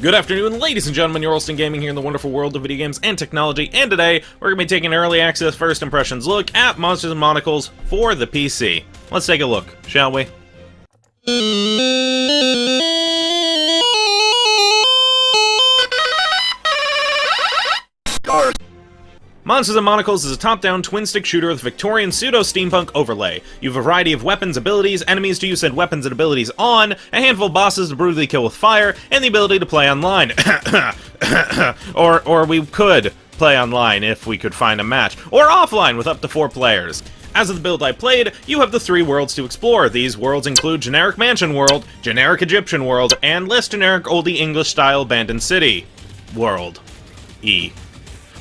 Good afternoon, ladies and gentlemen, Yourwolfsdengaming here in the wonderful world of video games and technology, and today we're going to be taking an early access first impressions look at Monsters and Monocles for the PC. Let's take a look, shall we? Monsters and Monocles is a top-down twin-stick shooter with Victorian pseudo-steampunk overlay. You have a variety of weapons, abilities, enemies to use said weapons and abilities on, a handful of bosses to brutally kill with fire, and the ability to play online. or we could play online if we could find a match, or offline with up to 4 players. As of the build I played, you have the 3 worlds to explore. These worlds include Generic Mansion World, Generic Egyptian World, and less generic oldie English-style Abandoned City World.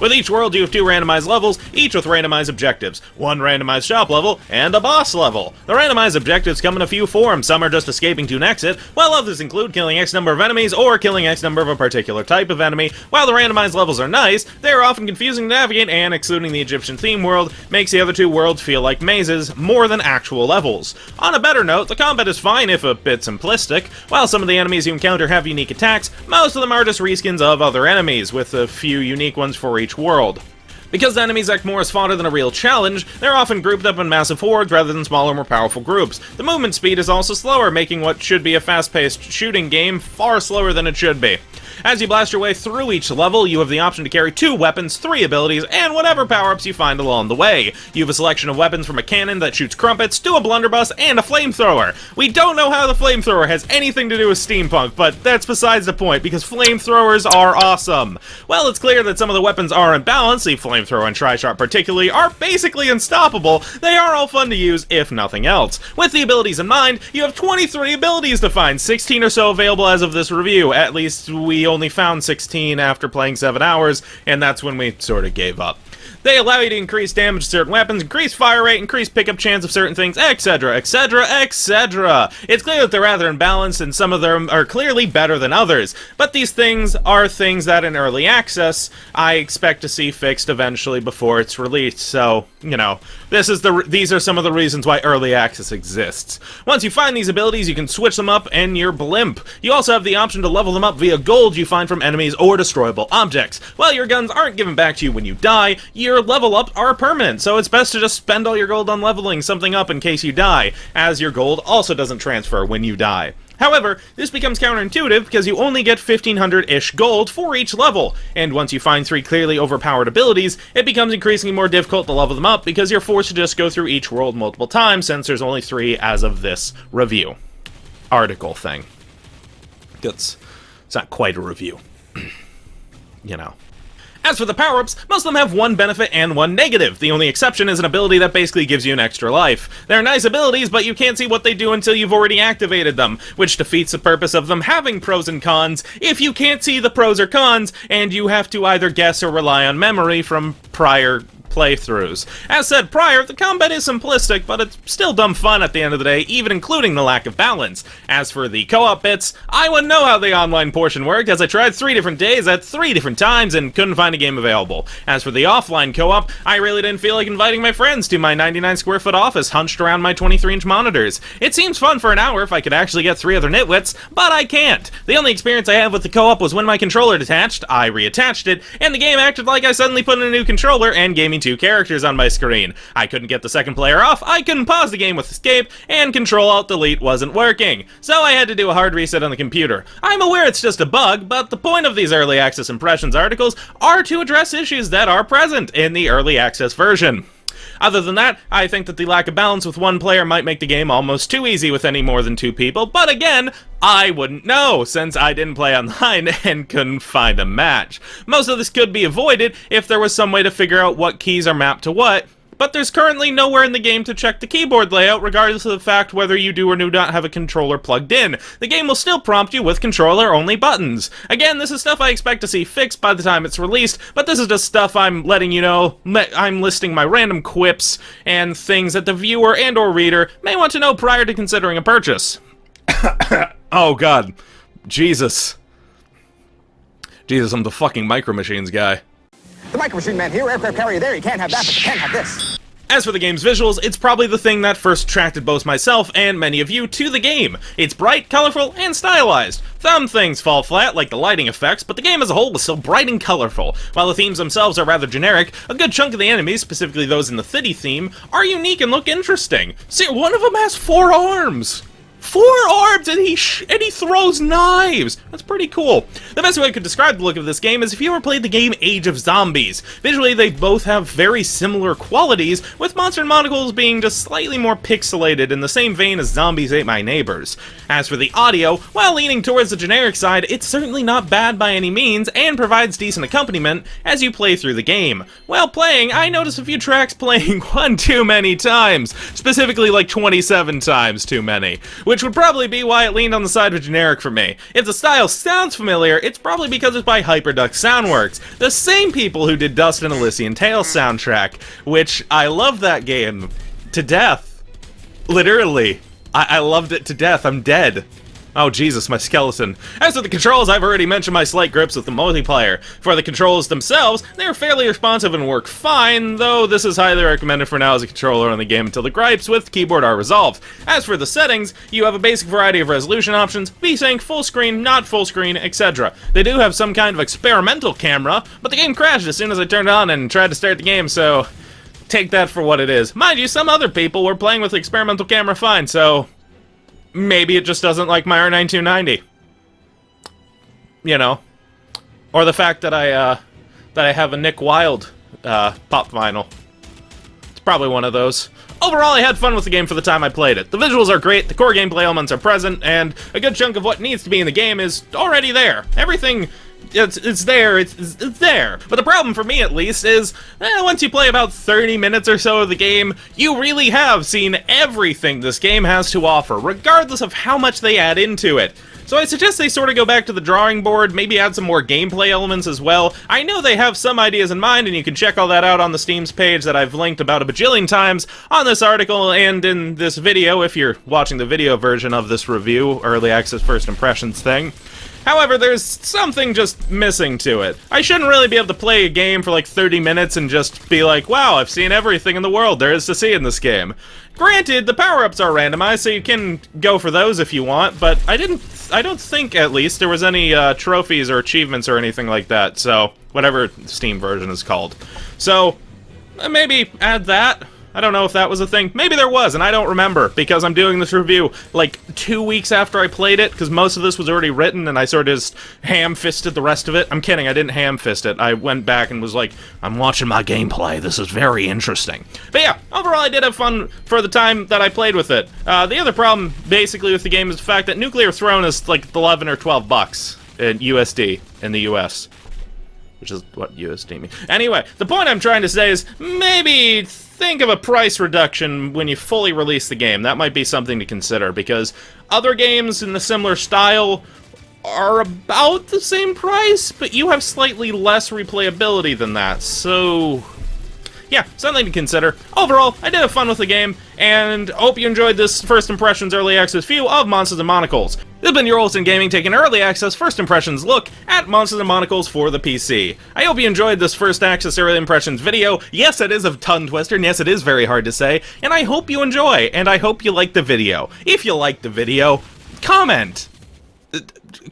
With each world, you have 2 randomized levels, each with randomized objectives, 1 randomized shop level, and a boss level. The randomized objectives come in a few forms. Some are just escaping to an exit, while others include killing X number of enemies or killing X number of a particular type of enemy. While the randomized levels are nice, they are often confusing to navigate, and excluding the Egyptian theme world makes the other 2 worlds feel like mazes more than actual levels. On a better note, the combat is fine if a bit simplistic. While some of the enemies you encounter have unique attacks, most of them are just reskins of other enemies, with a few unique ones for each world. Because the enemies act more as fodder than a real challenge, they're often grouped up in massive hordes rather than smaller, more powerful groups. The movement speed is also slower, making what should be a fast-paced shooting game far slower than it should be. As you blast your way through each level, you have the option to carry 2 weapons, 3 abilities, and whatever power-ups you find along the way. You have a selection of weapons from a cannon that shoots crumpets, to a blunderbuss, and a flamethrower. We don't know how the flamethrower has anything to do with steampunk, but that's besides the point, because flamethrowers are awesome. Well, it's clear that some of the weapons are imbalanced. The flamethrower and tri-shot particularly are basically unstoppable. They are all fun to use, if nothing else. With the abilities in mind, you have 23 abilities to find, 16 or so available as of this review. At least we only found 16 after playing 7 hours, and that's when we sort of gave up. They allow you to increase damage to certain weapons, increase fire rate, increase pickup chance of certain things, etc., etc., etc. It's clear that they're rather imbalanced, and some of them are clearly better than others. But these things are things that in early access, I expect to see fixed eventually before it's released. So, you know, these are some of the reasons why early access exists. Once you find these abilities, you can switch them up and you're blimp. You also have the option to level them up via gold you find from enemies or destroyable objects. While your guns aren't given back to you when you die, your level ups are permanent, so it's best to just spend all your gold on leveling something up in case you die, as your gold also doesn't transfer when you die. However, this becomes counterintuitive because you only get 1500-ish gold for each level, and once you find 3 clearly overpowered abilities, it becomes increasingly more difficult to level them up because you're forced to just go through each world multiple times since there's only 3 as of this review. Article thing. It's not quite a review. You know. As for the power-ups, most of them have 1 benefit and 1 negative. The only exception is an ability that basically gives you an extra life. They're nice abilities, but you can't see what they do until you've already activated them, which defeats the purpose of them having pros and cons if you can't see the pros or cons, and you have to either guess or rely on memory from prior playthroughs. As said prior, the combat is simplistic, but it's still dumb fun at the end of the day, even including the lack of balance. As for the co-op bits, I wouldn't know how the online portion worked, as I tried 3 different days at 3 different times and couldn't find a game available. As for the offline co-op, I really didn't feel like inviting my friends to my 99 square foot office hunched around my 23-inch monitors. It seems fun for an hour if I could actually get 3 other nitwits, but I can't. The only experience I had with the co-op was when my controller detached, I reattached it, and the game acted like I suddenly put in a new controller and gave me 2 characters on my screen. I couldn't get the second player off, I couldn't pause the game with escape, and Control-Alt-Delete wasn't working. So I had to do a hard reset on the computer. I'm aware it's just a bug, but the point of these early access impressions articles are to address issues that are present in the early access version. Other than that, I think that the lack of balance with 1 player might make the game almost too easy with any more than 2 people, but again, I wouldn't know, since I didn't play online and couldn't find a match. Most of this could be avoided if there was some way to figure out what keys are mapped to what, but there's currently nowhere in the game to check the keyboard layout regardless of the fact whether you do or do not have a controller plugged in. The game will still prompt you with controller-only buttons. Again, this is stuff I expect to see fixed by the time it's released, but this is just stuff I'm letting you know. I'm listing my random quips and things that the viewer and or reader may want to know prior to considering a purchase. Oh god. Jesus, I'm the fucking Micro Machines guy. The Micro Machine Man here, aircraft carrier there, you can't have that, but you can have this. As for the game's visuals, it's probably the thing that first attracted both myself and many of you to the game. It's bright, colorful, and stylized. Some things fall flat, like the lighting effects, but the game as a whole was still bright and colorful. While the themes themselves are rather generic, a good chunk of the enemies, specifically those in the city theme, are unique and look interesting. See, one of them has 4 arms! 4 arms, and he throws knives! That's pretty cool. The best way I could describe the look of this game is if you ever played the game Age of Zombies. Visually, they both have very similar qualities, with Monsters and Monocles being just slightly more pixelated in the same vein as Zombies Ate My Neighbors. As for the audio, while leaning towards the generic side, it's certainly not bad by any means, and provides decent accompaniment as you play through the game. While playing, I noticed a few tracks playing one too many times, specifically like 27 times too many, which would probably be why it leaned on the side of generic for me. If the style sounds familiar, it's probably because it's by Hyperduck Soundworks, the same people who did Dust and Elysian Tales soundtrack, which I love that game to death. Literally. I loved it to death. I'm dead. Oh Jesus, my skeleton. As for the controls, I've already mentioned my slight grips with the multiplayer. For the controls themselves, they're fairly responsive and work fine, though this is highly recommended for now as a controller on the game until the gripes with the keyboard are resolved. As for the settings, you have a basic variety of resolution options, VSync, full screen, not full screen, etc. They do have some kind of experimental camera, but the game crashed as soon as I turned it on and tried to start the game, so take that for what it is. Mind you, some other people were playing with the experimental camera fine, so maybe it just doesn't like my R9 290. You know. Or the fact that I have a Nick Wilde pop vinyl. It's probably one of those. Overall, I had fun with the game for the time I played it. The visuals are great, the core gameplay elements are present, and a good chunk of what needs to be in the game is already there. Everything, it's there. But the problem for me, at least, is once you play about 30 minutes or so of the game, you really have seen everything this game has to offer, regardless of how much they add into it. So I suggest they sort of go back to the drawing board, maybe add some more gameplay elements as well. I know they have some ideas in mind, and you can check all that out on the Steam's page that I've linked about a bajillion times on this article and in this video, if you're watching the video version of this review, early access first impressions thing. However, there's something just missing to it. I shouldn't really be able to play a game for like 30 minutes and just be like, wow, I've seen everything in the world there is to see in this game. Granted, the power-ups are randomized, so you can go for those if you want, but I don't think, at least, there was any trophies or achievements or anything like that, so whatever Steam version is called. So, maybe add that. I don't know if that was a thing. Maybe there was, and I don't remember, because I'm doing this review like 2 weeks after I played it, because most of this was already written, and I sort of just ham-fisted the rest of it. I'm kidding, I didn't ham-fist it. I went back and was like, I'm watching my gameplay, this is very interesting. But yeah, overall I did have fun for the time that I played with it. The other problem, basically, with the game is the fact that Nuclear Throne is like 11 or 12 bucks in USD in the US. Which is what USD means. Anyway, the point I'm trying to say is, maybe think of a price reduction when you fully release the game. That might be something to consider, because other games in a similar style are about the same price, but you have slightly less replayability than that, so yeah, something to consider. Overall, I did have fun with the game, and hope you enjoyed this First Impressions Early Access view of Monsters and Monocles. This has been Yourwolfsdengaming taking an Early Access First Impressions look at Monsters and Monocles for the PC. I hope you enjoyed this First Access Early Impressions video. Yes, it is a tongue twister, and yes, it is very hard to say, and I hope you enjoy, and I hope you like the video. If you like the video, comment!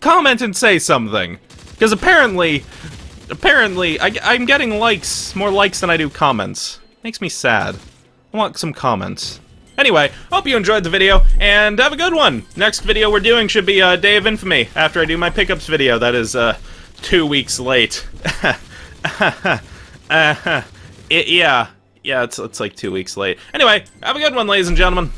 Comment and say something. Because apparently, I'm getting likes, more likes than I do comments. Makes me sad. I want some comments. Anyway, hope you enjoyed the video, and have a good one! Next video we're doing should be Day of Infamy, after I do my pickups video. That is, 2 weeks late. Yeah, it's like 2 weeks late. Anyway, have a good one, ladies and gentlemen.